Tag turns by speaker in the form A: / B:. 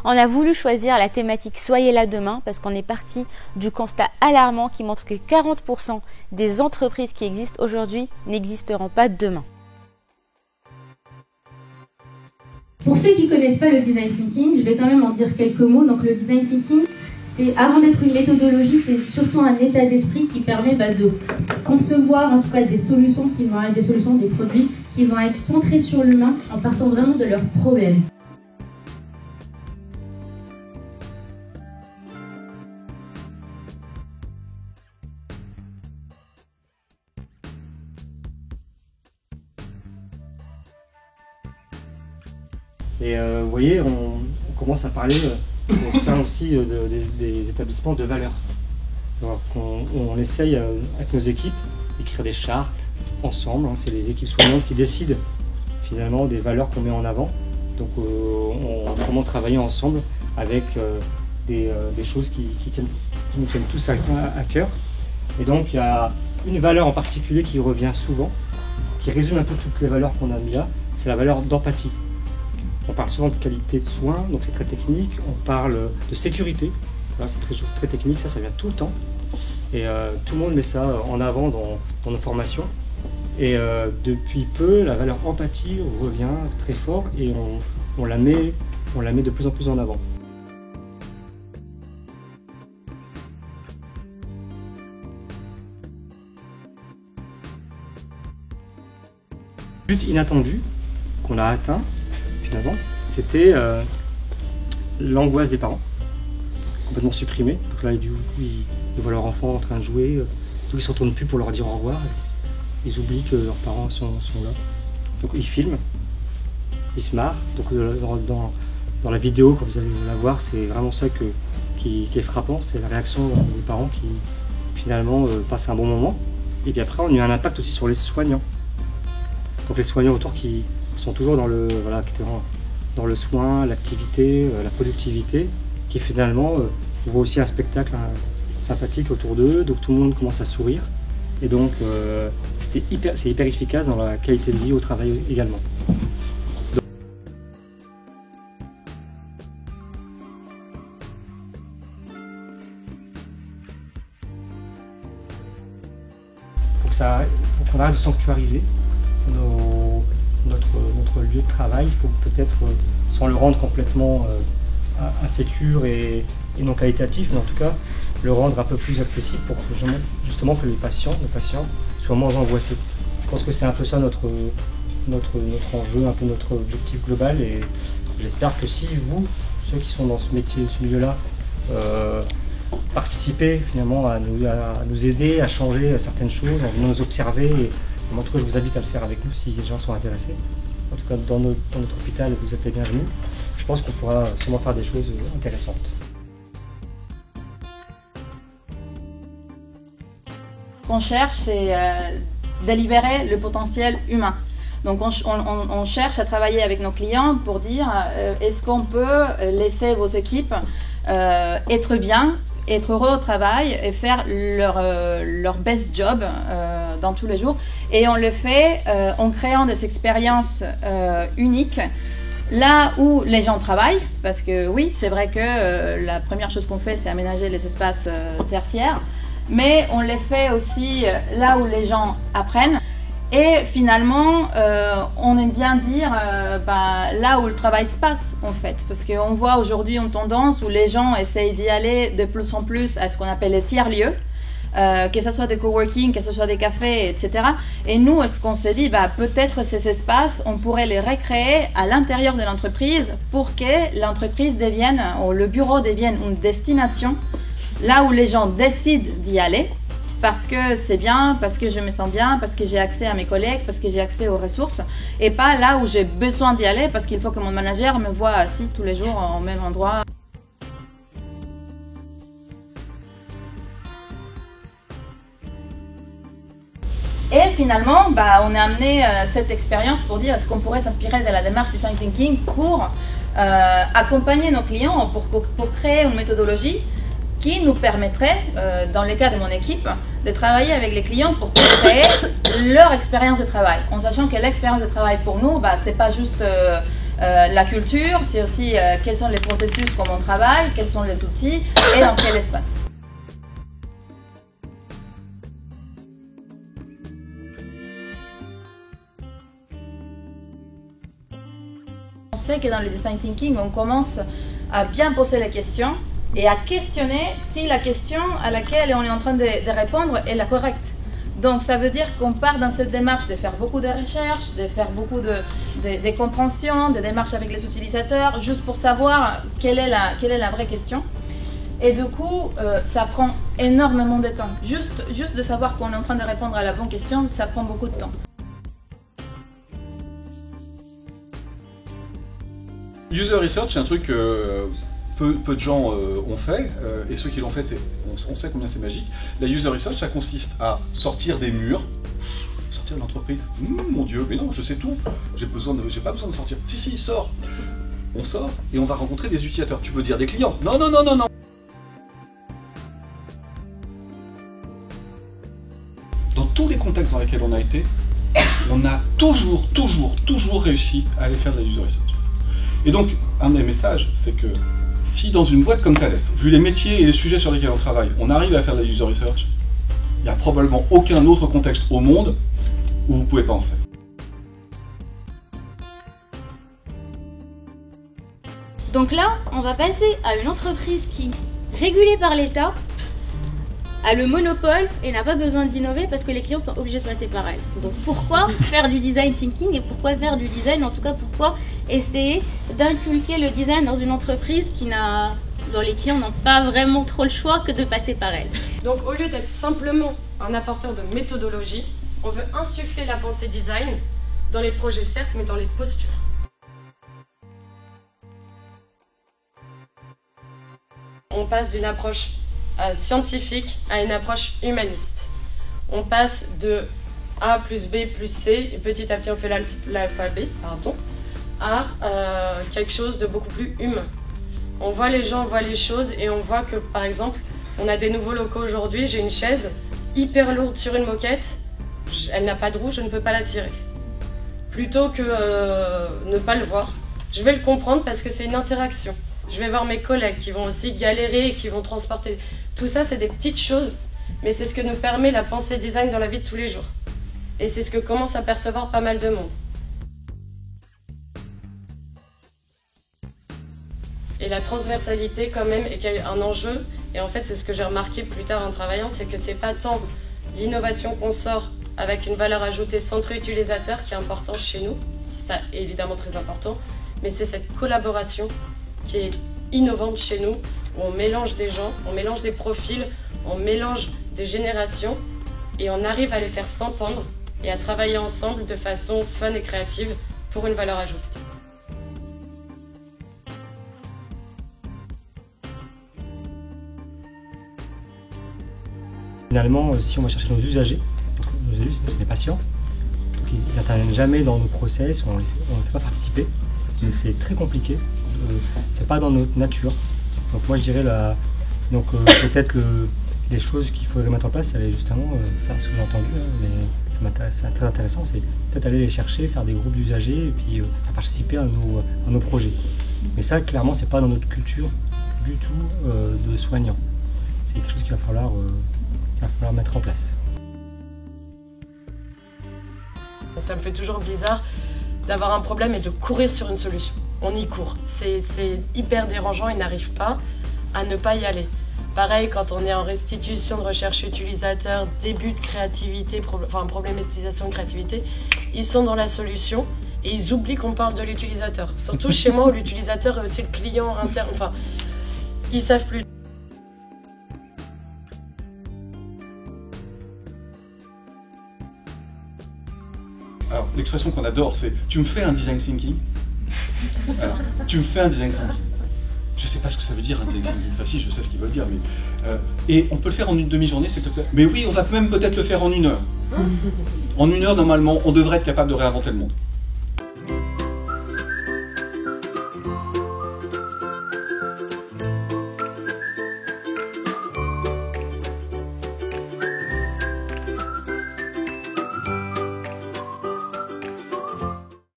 A: On a voulu choisir la thématique Soyez là demain parce qu'on est parti du constat alarmant qui montre que 40% des entreprises qui existent aujourd'hui n'existeront pas demain.
B: Pour ceux qui ne connaissent pas le design thinking, je vais quand même en dire quelques mots. Donc le design thinking, c'est avant d'être une méthodologie, c'est surtout un état d'esprit qui permet de concevoir en tout cas des solutions qui vont être des solutions, des produits qui vont être centrés sur l'humain en partant vraiment de leurs problèmes.
C: Et vous voyez, on commence à parler au sein aussi des établissements de valeurs. On essaye avec nos équipes d'écrire des chartes ensemble. C'est les équipes soignantes qui décident finalement des valeurs qu'on met en avant. Donc on va vraiment travailler ensemble avec des choses qui nous tiennent tous à cœur. Et donc il y a une valeur en particulier qui revient souvent, qui résume un peu toutes les valeurs qu'on a mis là, c'est la valeur d'empathie. On parle souvent de qualité de soins, donc c'est très technique. On parle de sécurité, c'est très technique, ça vient tout le temps. Et tout le monde met ça en avant dans nos formations. Et depuis peu, la valeur empathie revient très fort et on la met de plus en plus en avant. Le but inattendu qu'on a atteint, finalement, c'était l'angoisse des parents, complètement supprimée. Donc là, ils voient leur enfant en train de jouer, donc ils ne se retournent plus pour leur dire au revoir. Ils oublient que leurs parents sont là. Donc ils filment, ils se marrent. Donc dans la vidéo, quand vous allez la voir, c'est vraiment ça qui est frappant, c'est la réaction des parents qui finalement passent un bon moment. Et puis après, on a eu un impact aussi sur les soignants. Donc les soignants autour qui sont toujours dans le soin, l'activité, la productivité, qui finalement voient aussi un spectacle sympathique autour d'eux, donc tout le monde commence à sourire. Et donc c'est hyper efficace dans la qualité de vie au travail également. Faut qu'on arrête de sanctuariser notre lieu de travail. Il faut peut-être, sans le rendre complètement insécure et non qualitatif, mais en tout cas le rendre un peu plus accessible pour justement que nos patients soient moins angoissés. Je pense que c'est un peu ça notre enjeu, un peu notre objectif global, et j'espère que si vous, ceux qui sont dans ce milieu-là, participez finalement à nous aider à changer certaines choses, en venant nous observer, et en tout cas je vous invite à le faire avec nous si les gens sont intéressés. En tout cas dans notre hôpital, vous êtes les bienvenus. Je pense qu'on pourra sûrement faire des choses intéressantes.
D: Ce qu'on cherche, c'est de libérer le potentiel humain. Donc on cherche à travailler avec nos clients pour dire est-ce qu'on peut laisser vos équipes être bien, être heureux au travail et faire leur best job dans tous les jours. Et on le fait en créant des expériences uniques là où les gens travaillent, parce que oui, c'est vrai que la première chose qu'on fait, c'est aménager les espaces tertiaires, mais on les fait aussi là où les gens apprennent. Et finalement, on aime bien dire là où le travail se passe, en fait. Parce qu'on voit aujourd'hui une tendance où les gens essayent d'y aller de plus en plus à ce qu'on appelle les tiers-lieux, que ce soit des coworking, que ce soit des cafés, etc. Et nous, ce qu'on se dit, peut-être ces espaces, on pourrait les recréer à l'intérieur de l'entreprise pour que l'entreprise devienne, ou le bureau devienne une destination, là où les gens décident d'y aller, parce que c'est bien, parce que je me sens bien, parce que j'ai accès à mes collègues, parce que j'ai accès aux ressources, et pas là où j'ai besoin d'y aller parce qu'il faut que mon manager me voie assis tous les jours au même endroit. Et finalement, on a amené cette expérience pour dire est-ce qu'on pourrait s'inspirer de la démarche Design Thinking pour accompagner nos clients, pour créer une méthodologie qui nous permettrait, dans le cas de mon équipe, de travailler avec les clients pour créer leur expérience de travail, en sachant que l'expérience de travail pour nous, c'est pas juste la culture, c'est aussi quels sont les processus, comment on travaille, quels sont les outils et dans quel espace. On sait que dans le design thinking, on commence à bien poser les questions et à questionner si la question à laquelle on est en train de répondre est la correcte. Donc ça veut dire qu'on part dans cette démarche de faire beaucoup de recherches, de faire beaucoup de compréhension, de démarches avec les utilisateurs, juste pour savoir quelle est la vraie question. Et du coup, ça prend énormément de temps. Juste de savoir qu'on est en train de répondre à la bonne question, ça prend beaucoup de temps.
E: User research, c'est un truc que peu de gens ont fait, et ceux qui l'ont fait, on sait combien c'est magique. La user research, ça consiste à sortir des murs, sortir de l'entreprise. Mon Dieu, mais non, je sais tout, j'ai pas besoin de sortir. Si, sors. On sort et on va rencontrer des utilisateurs. Tu peux dire des clients. Non. Dans tous les contextes dans lesquels on a été, on a toujours réussi à aller faire de la user research. Et donc, un des messages, c'est que si dans une boîte comme Thales, vu les métiers et les sujets sur lesquels on travaille, on arrive à faire de la user research, il n'y a probablement aucun autre contexte au monde où vous ne pouvez pas en faire.
A: Donc là, on va passer à une entreprise qui, régulée par l'État, a le monopole et n'a pas besoin d'innover parce que les clients sont obligés de passer par elle. Donc pourquoi faire du design thinking et pourquoi faire du design, en tout cas pourquoi essayer d'inculquer le design dans une entreprise dont les clients n'ont pas vraiment trop le choix que de passer par elle.
F: Donc au lieu d'être simplement un apporteur de méthodologie, on veut insuffler la pensée design dans les projets certes, mais dans les postures. On passe d'une approche scientifique à une approche humaniste. On passe de A plus B plus C, et petit à petit on fait l'alphabet, à quelque chose de beaucoup plus humain. On voit les gens, on voit les choses, et on voit que par exemple, on a des nouveaux locaux aujourd'hui, j'ai une chaise hyper lourde sur une moquette, elle n'a pas de roue, je ne peux pas la tirer. Plutôt que ne pas le voir, je vais le comprendre parce que c'est une interaction. Je vais voir mes collègues qui vont aussi galérer et qui vont transporter. Tout ça, c'est des petites choses, mais c'est ce que nous permet la pensée design dans la vie de tous les jours. Et c'est ce que commence à percevoir pas mal de monde. Et la transversalité, quand même, est un enjeu. Et en fait, c'est ce que j'ai remarqué plus tard en travaillant, c'est que c'est pas tant l'innovation qu'on sort avec une valeur ajoutée centrée utilisateur qui est important chez nous. Ça est évidemment très important, mais c'est cette collaboration qui est innovante chez nous, où on mélange des gens, on mélange des profils, on mélange des générations et on arrive à les faire s'entendre et à travailler ensemble de façon fun et créative pour une valeur ajoutée.
C: Finalement, si on va chercher nos usagers, donc nos usagers, c'est les patients, donc ils n'interviennent jamais dans nos process, on ne les fait pas participer, mais c'est très compliqué. C'est pas dans notre nature. Donc moi je dirais peut-être les choses qu'il faudrait mettre en place, c'est justement faire ce que j'ai entendu, mais c'est très intéressant, c'est peut-être aller les chercher, faire des groupes d'usagers et puis faire participer à nos projets. Mais ça clairement c'est pas dans notre culture du tout de soignants. C'est quelque chose qu'il va falloir mettre en place.
F: Ça me fait toujours bizarre d'avoir un problème et de courir sur une solution. On y court. C'est hyper dérangeant et n'arrive pas à ne pas y aller. Pareil, quand on est en restitution de recherche utilisateur, début de créativité, problématisation de créativité, ils sont dans la solution et ils oublient qu'on parle de l'utilisateur. Surtout chez moi où l'utilisateur est aussi le client interne. Enfin, ils savent plus.
E: Alors, l'expression qu'on adore, c'est « tu me fais un design thinking ». Alors, tu me fais un design thinking. Je sais pas ce que ça veut dire un design thinking. Enfin si, je sais ce qu'ils veulent dire, mais... et on peut le faire en une demi-journée, s'il te plaît. Mais oui, on va même peut-être le faire en 1 heure. En 1 heure, normalement, on devrait être capable de réinventer le monde.